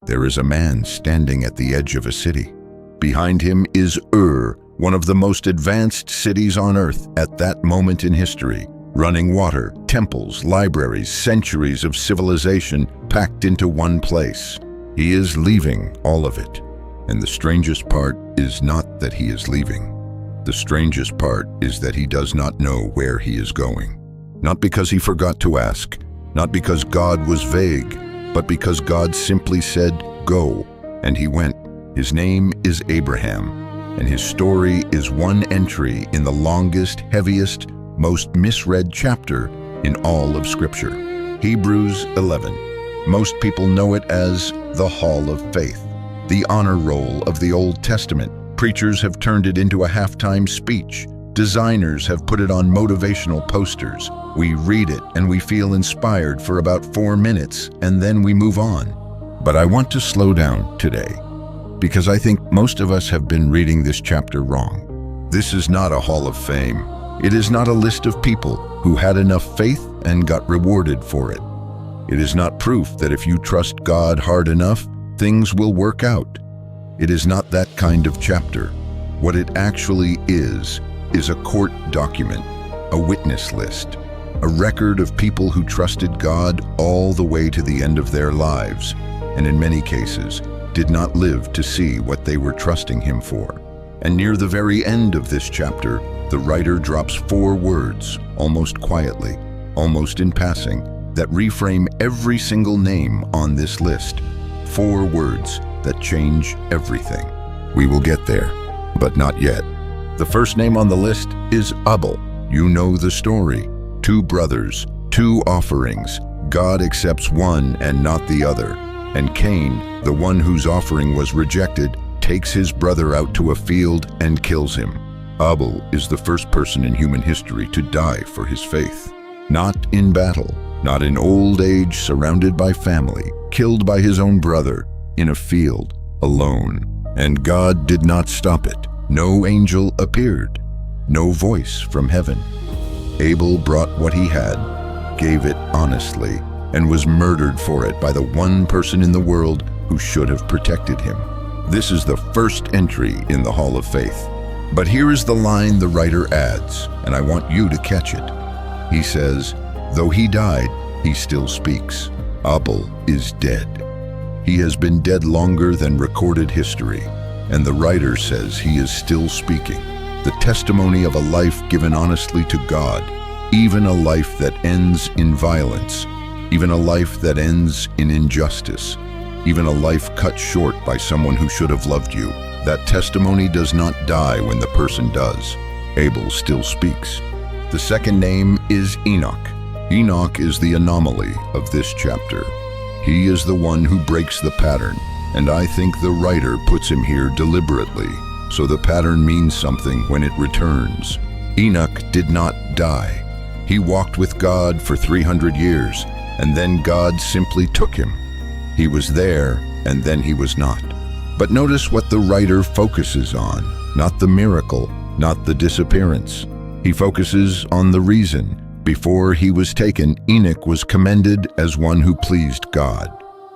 there is a man standing at the edge of a city. Behind him is Ur, one of the most advanced cities on Earth at that moment in history. Running water, temples, libraries, centuries of civilization packed into one place. He is leaving all of it. And the strangest part is not that he is leaving. The strangest part is that he does not know where he is going. Not because he forgot to ask, not because God was vague, but because God simply said, "Go," and he went. His name is Abraham, and his story is one entry in the longest, heaviest, most misread chapter in all of Scripture. Hebrews 11. Most people know it as the Hall of Faith, the honor roll of the Old Testament. Preachers have turned it into a halftime speech. Designers have put it on motivational posters. We read it and we feel inspired for about 4 minutes, and then we move on. But I want to slow down today, because I think most of us have been reading this chapter wrong. This is not a Hall of Fame. It is not a list of people who had enough faith and got rewarded for it. It is not proof that if you trust God hard enough, things will work out. It is not that kind of chapter. What it actually is a court document, a witness list, a record of people who trusted God all the way to the end of their lives, and in many cases, did not live to see what they were trusting Him for. And near the very end of this chapter, the writer drops 4 words, almost quietly, almost in passing, that reframe every single name on this list. 4 words that change everything. We will get there, but not yet. The first name on the list is Abel. You know the story. 2 brothers, 2 offerings. God accepts one and not the other. And Cain, the one whose offering was rejected, takes his brother out to a field and kills him. Abel is the first person in human history to die for his faith. Not in battle, not in old age surrounded by family, killed by his own brother, in a field, alone. And God did not stop it. No angel appeared, no voice from heaven. Abel brought what he had, gave it honestly, and was murdered for it by the one person in the world who should have protected him. This is the first entry in the Hall of Faith. But here is the line the writer adds, and I want you to catch it. He says, though he died, he still speaks. Abel is dead. He has been dead longer than recorded history, and the writer says he is still speaking. The testimony of a life given honestly to God, even a life that ends in violence, even a life that ends in injustice, even a life cut short by someone who should have loved you. That testimony does not die when the person does. Abel still speaks. The second name is Enoch. Enoch is the anomaly of this chapter. He is the one who breaks the pattern, and I think the writer puts him here deliberately, so the pattern means something when it returns. Enoch did not die. He walked with God for 300 years, and then God simply took him. He was there, and then he was not. But notice what the writer focuses on, not the miracle, not the disappearance. He focuses on the reason. Before he was taken, Enoch was commended as one who pleased God.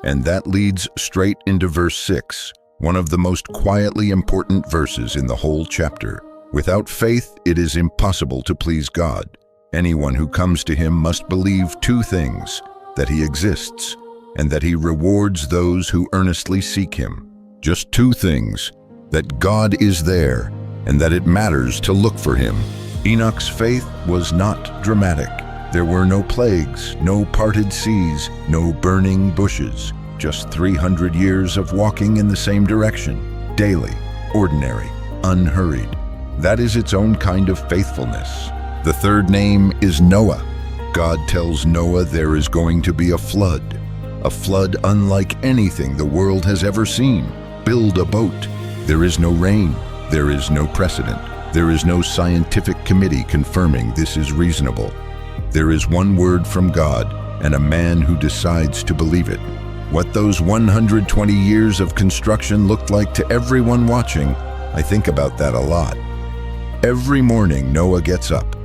And that leads straight into verse 6, one of the most quietly important verses in the whole chapter. Without faith, it is impossible to please God. Anyone who comes to him must believe 2 things, that he exists, and that he rewards those who earnestly seek him. Just 2 things, that God is there, and that it matters to look for him. Enoch's faith was not dramatic. There were no plagues, no parted seas, no burning bushes, just 300 years of walking in the same direction, daily, ordinary, unhurried. That is its own kind of faithfulness. The third name is Noah. God tells Noah there is going to be a flood unlike anything the world has ever seen. Build a boat. There is no rain. There is no precedent. There is no scientific committee confirming this is reasonable. There is one word from God and a man who decides to believe it. What those 120 years of construction looked like to everyone watching, I think about that a lot. Every morning Noah gets up.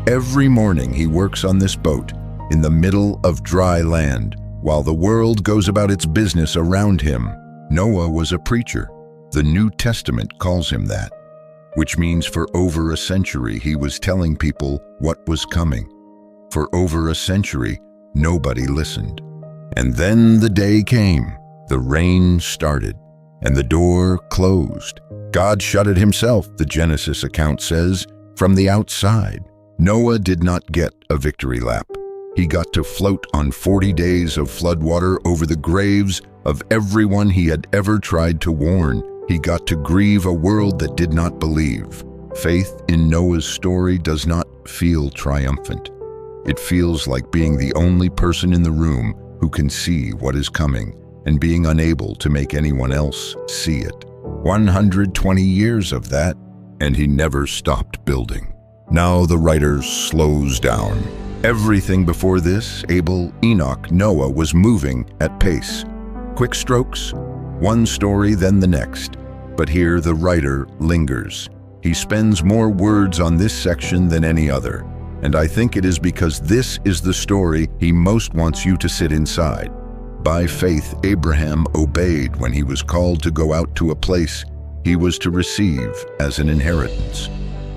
Every morning he works on this boat in the middle of dry land, While the world goes about its business around him, Noah was a preacher. The New Testament calls him that, which means for over a century he was telling people what was coming. For over a century, nobody listened. And then the day came. The rain started, and the door closed. God shut it himself, the Genesis account says, from the outside. Noah did not get a victory lap. He got to float on 40 days of floodwater over the graves of everyone he had ever tried to warn. He got to grieve a world that did not believe. Faith in Noah's story does not feel triumphant. It feels like being the only person in the room who can see what is coming and being unable to make anyone else see it. 120 years of that, and he never stopped building. Now the writer slows down. Everything before this, Abel, Enoch, Noah, was moving at pace. Quick strokes, one story then the next. But here the writer lingers. He spends more words on this section than any other. And I think it is because this is the story he most wants you to sit inside. By faith, Abraham obeyed when he was called to go out to a place he was to receive as an inheritance.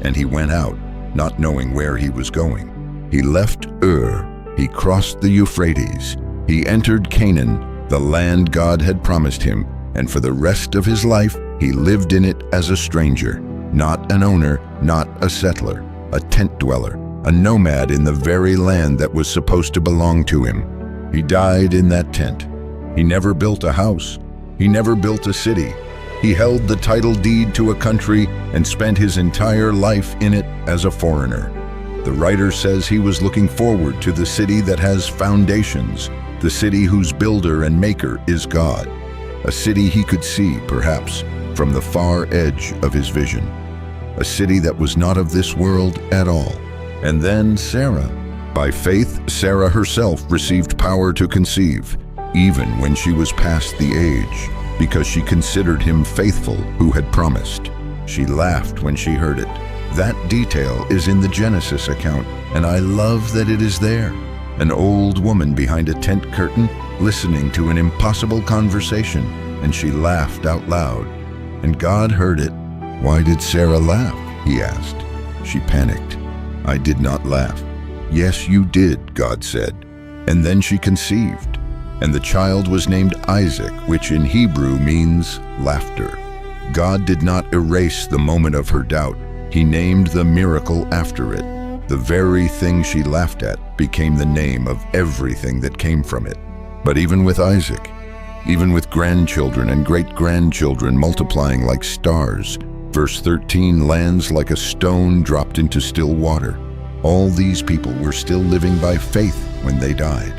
And he went out, not knowing where he was going. He left Ur. He crossed the Euphrates. He entered Canaan, the land God had promised him, and for the rest of his life, he lived in it as a stranger, not an owner, not a settler, a tent dweller, a nomad in the very land that was supposed to belong to him. He died in that tent. He never built a house. He never built a city. He held the title deed to a country and spent his entire life in it as a foreigner. The writer says he was looking forward to the city that has foundations, the city whose builder and maker is God, a city he could see, perhaps, from the far edge of his vision, a city that was not of this world at all. And then Sarah. By faith, Sarah herself received power to conceive, even when she was past the age, because she considered him faithful who had promised. She laughed when she heard it. That detail is in the Genesis account, and I love that it is there. An old woman behind a tent curtain listening to an impossible conversation, and she laughed out loud. And God heard it. "Why did Sarah laugh?" he asked. She panicked. "I did not laugh." "Yes, you did," God said. And then she conceived. And the child was named Isaac, which in Hebrew means laughter. God did not erase the moment of her doubt. He named the miracle after it. The very thing she laughed at became the name of everything that came from it. But even with Isaac, even with grandchildren and great-grandchildren multiplying like stars, verse 13 lands like a stone dropped into still water. All these people were still living by faith when they died.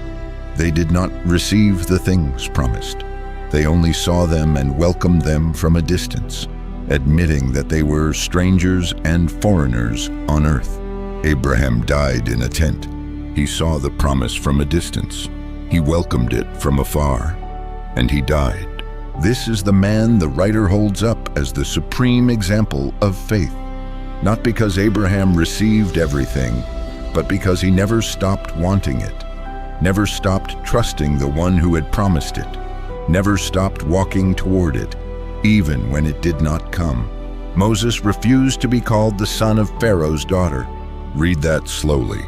They did not receive the things promised. They only saw them and welcomed them from a distance, admitting that they were strangers and foreigners on earth. Abraham died in a tent. He saw the promise from a distance. He welcomed it from afar, and he died. This is the man the writer holds up as the supreme example of faith. Not because Abraham received everything, but because he never stopped wanting it, never stopped trusting the one who had promised it, never stopped walking toward it, even when it did not come. Moses refused to be called the son of Pharaoh's daughter. Read that slowly.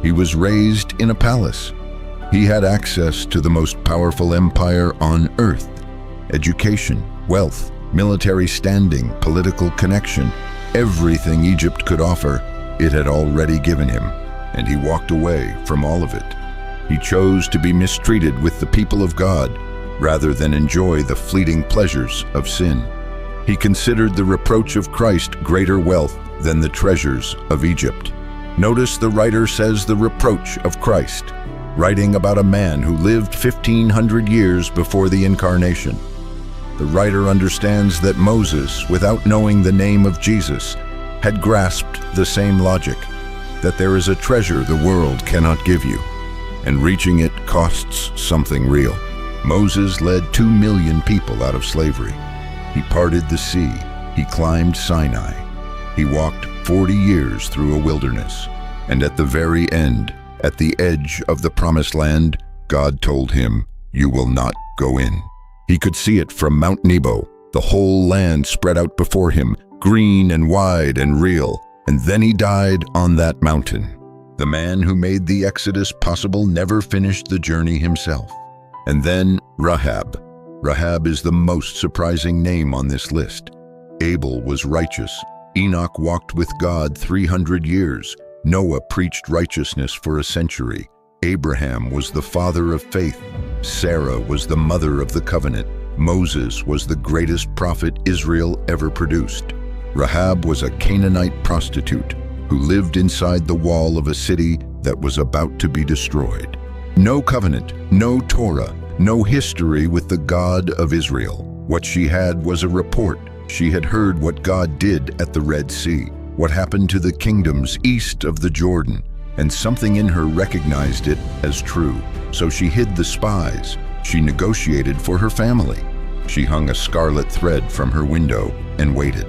He was raised in a palace. He had access to the most powerful empire on earth. Education, wealth, military standing, political connection, everything Egypt could offer, it had already given him, and he walked away from all of it. He chose to be mistreated with the people of God rather than enjoy the fleeting pleasures of sin. He considered the reproach of Christ greater wealth than the treasures of Egypt. Notice the writer says the reproach of Christ, writing about a man who lived 1,500 years before the incarnation. The writer understands that Moses, without knowing the name of Jesus, had grasped the same logic, that there is a treasure the world cannot give you, and reaching it costs something real. Moses led 2 million people out of slavery. He parted the sea. He climbed Sinai. He walked 40 years through a wilderness. And at the very end, at the edge of the promised land, God told him, "You will not go in." He could see it from Mount Nebo, the whole land spread out before him, green and wide and real, and then he died on that mountain. The man who made the Exodus possible never finished the journey himself. And then Rahab. Rahab is the most surprising name on this list. Abel was righteous. Enoch walked with God 300 years. Noah preached righteousness for a century. Abraham was the father of faith. Sarah was the mother of the covenant. Moses was the greatest prophet Israel ever produced. Rahab was a Canaanite prostitute who lived inside the wall of a city that was about to be destroyed. No covenant, no Torah, no history with the God of Israel. What she had was a report. She had heard what God did at the Red Sea, what happened to the kingdoms east of the Jordan, and something in her recognized it as true. So she hid the spies. She negotiated for her family. She hung a scarlet thread from her window and waited.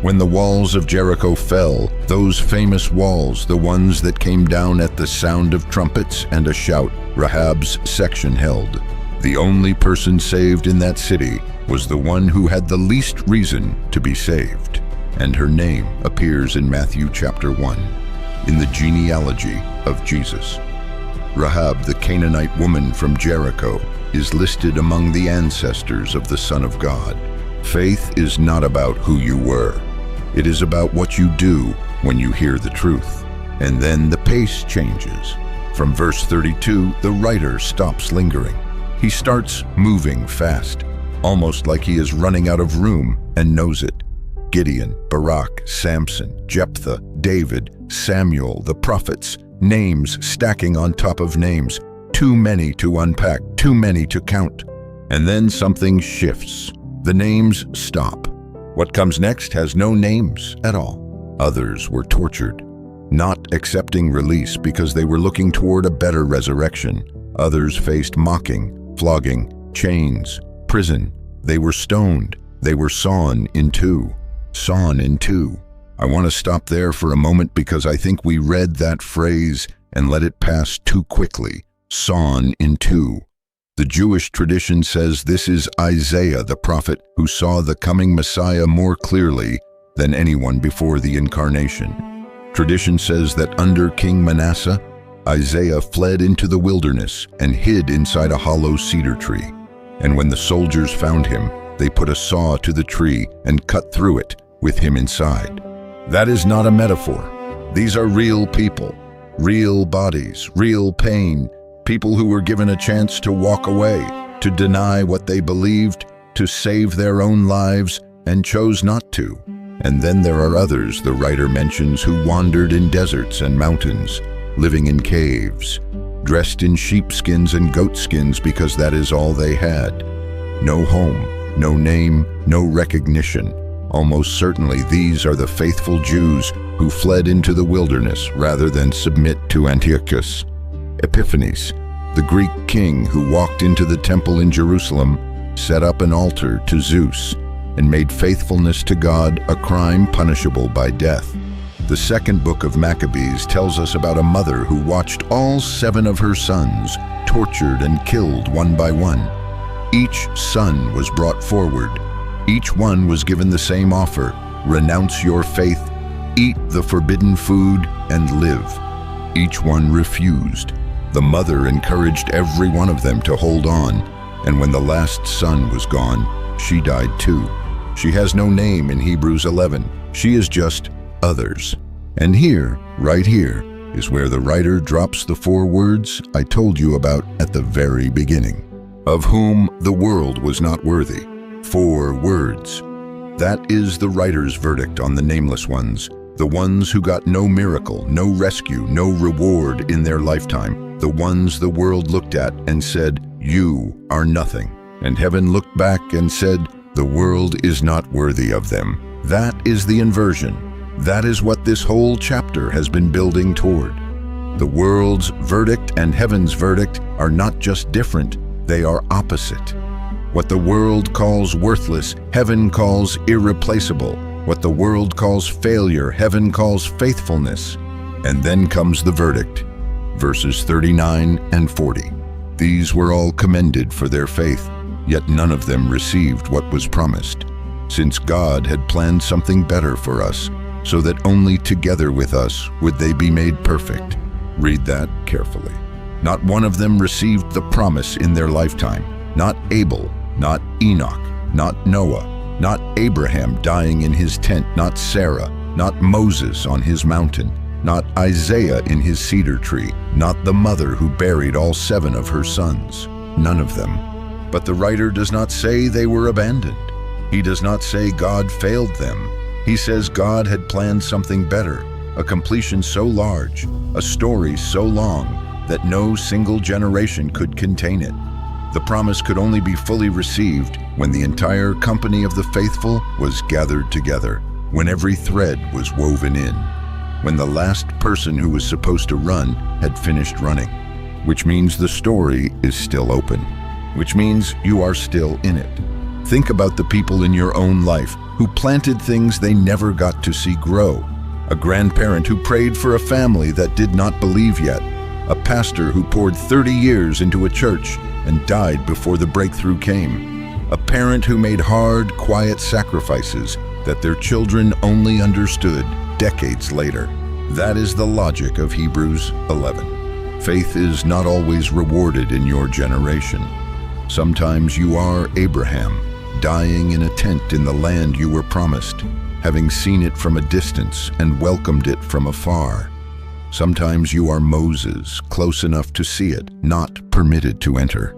When the walls of Jericho fell, those famous walls, the ones that came down at the sound of trumpets and a shout, Rahab's section held. The only person saved in that city was the one who had the least reason to be saved. And her name appears in Matthew chapter 1, in the genealogy of Jesus. Rahab, the Canaanite woman from Jericho, is listed among the ancestors of the Son of God. Faith is not about who you were. It is about what you do when you hear the truth. And then the pace changes. From verse 32, the writer stops lingering. He starts moving fast, almost like he is running out of room and knows it. Gideon, Barak, Samson, Jephthah, David, Samuel, the prophets, names stacking on top of names. Too many to unpack, too many to count. And then something shifts. The names stop. What comes next has no names at all. Others were tortured, not accepting release because they were looking toward a better resurrection. Others faced mocking, flogging, chains, prison. They were stoned. They were sawn in two. Sawn in two. I want to stop there for a moment because I think we read that phrase and let it pass too quickly. Sawn in two. The Jewish tradition says this is Isaiah the prophet who saw the coming Messiah more clearly than anyone before the incarnation. Tradition says that under King Manasseh, Isaiah fled into the wilderness and hid inside a hollow cedar tree. And when the soldiers found him, they put a saw to the tree and cut through it with him inside. That is not a metaphor. These are real people, real bodies, real pain, people who were given a chance to walk away, to deny what they believed, to save their own lives, and chose not to. And then there are others the writer mentions who wandered in deserts and mountains, living in caves, dressed in sheepskins and goatskins because that is all they had. No home, no name, no recognition. Almost certainly these are the faithful Jews who fled into the wilderness rather than submit to Antiochus Epiphanes, the Greek king who walked into the temple in Jerusalem, set up an altar to Zeus, and made faithfulness to God a crime punishable by death. The second book of Maccabees tells us about a mother who watched all 7 of her sons tortured and killed one by one. Each son was brought forward. Each one was given the same offer: renounce your faith, eat the forbidden food, and live. Each one refused. The mother encouraged every one of them to hold on, and when the last son was gone, she died too. She has no name in Hebrews 11. She is just others. And here, right here, is where the writer drops the 4 words I told you about at the very beginning. Of whom the world was not worthy. 4 words. That is the writer's verdict on the nameless ones. The ones who got no miracle, no rescue, no reward in their lifetime. The ones the world looked at and said, "You are nothing." And heaven looked back and said, "The world is not worthy of them." That is the inversion. That is what this whole chapter has been building toward. The world's verdict and heaven's verdict are not just different, they are opposite. What the world calls worthless, heaven calls irreplaceable. What the world calls failure, heaven calls faithfulness. And then comes the verdict, verses 39 and 40. These were all commended for their faith, yet none of them received what was promised, since God had planned something better for us, so that only together with us would they be made perfect. Read that carefully. Not one of them received the promise in their lifetime. Not Abel, not Enoch, not Noah, not Abraham dying in his tent, not Sarah, not Moses on his mountain, not Isaiah in his cedar tree, not the mother who buried all 7 of her sons. None of them. But the writer does not say they were abandoned. He does not say God failed them. He says God had planned something better, a completion so large, a story so long, that no single generation could contain it. The promise could only be fully received when the entire company of the faithful was gathered together, when every thread was woven in, when the last person who was supposed to run had finished running, which means the story is still open, which means you are still in it. Think about the people in your own life who planted things they never got to see grow, a grandparent who prayed for a family that did not believe yet, a pastor who poured 30 years into a church and died before the breakthrough came, a parent who made hard, quiet sacrifices that their children only understood decades later. That is the logic of Hebrews 11. Faith is not always rewarded in your generation. Sometimes you are Abraham, dying in a tent in the land you were promised, having seen it from a distance and welcomed it from afar. Sometimes you are Moses, close enough to see it, not permitted to enter.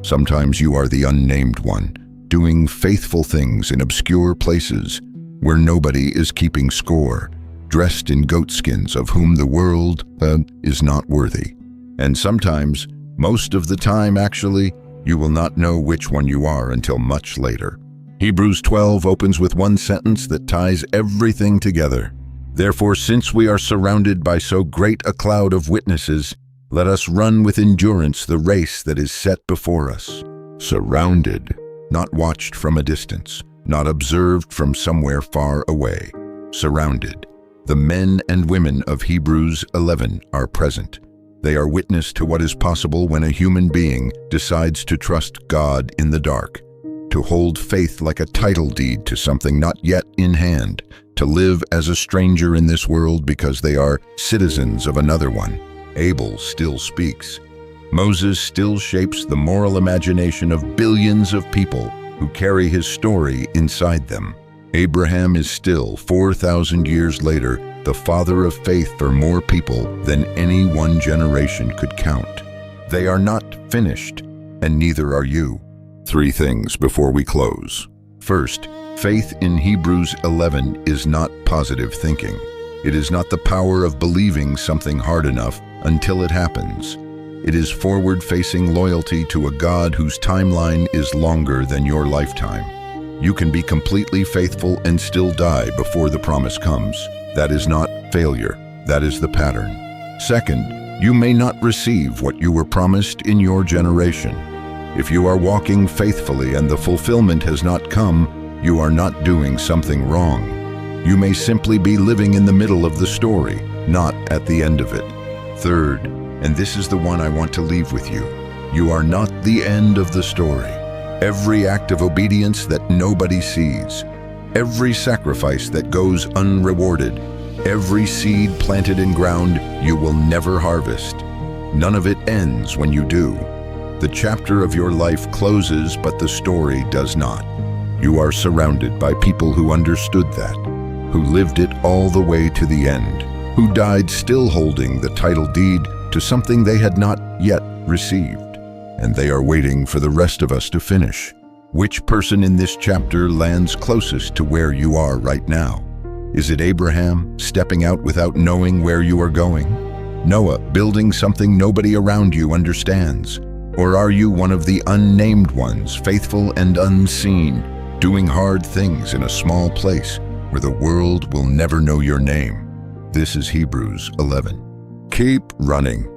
Sometimes you are the unnamed one, doing faithful things in obscure places where nobody is keeping score, dressed in goatskins of whom the world is not worthy. And sometimes, most of the time actually, you will not know which one you are until much later. Hebrews 12 opens with one sentence that ties everything together. Therefore, since we are surrounded by so great a cloud of witnesses, let us run with endurance the race that is set before us. Surrounded, not watched from a distance, not observed from somewhere far away. Surrounded. The men and women of Hebrews 11 are present. They are witness to what is possible when a human being decides to trust God in the dark, to hold faith like a title deed to something not yet in hand, to live as a stranger in this world because they are citizens of another one. Abel still speaks. Moses still shapes the moral imagination of billions of people who carry his story inside them. Abraham is still, 4,000 years later, the father of faith for more people than any one generation could count. They are not finished, and neither are you. 3 things before we close. First, faith in Hebrews 11 is not positive thinking. It is not the power of believing something hard enough until it happens. It is forward-facing loyalty to a God whose timeline is longer than your lifetime. You can be completely faithful and still die before the promise comes. That is not failure. That is the pattern. Second, you may not receive what you were promised in your generation. If you are walking faithfully and the fulfillment has not come, you are not doing something wrong. You may simply be living in the middle of the story, not at the end of it. Third, and this is the one I want to leave with you, you are not the end of the story. Every act of obedience that nobody sees, every sacrifice that goes unrewarded, every seed planted in ground you will never harvest, none of it ends when you do. The chapter of your life closes, but the story does not. You are surrounded by people who understood that, who lived it all the way to the end, who died still holding the title deed to something they had not yet received. And they are waiting for the rest of us to finish. Which person in this chapter lands closest to where you are right now? Is it Abraham, stepping out without knowing where you are going? Noah, building something nobody around you understands? Or are you one of the unnamed ones, faithful and unseen, doing hard things in a small place where the world will never know your name? This is Hebrews 11. Keep running.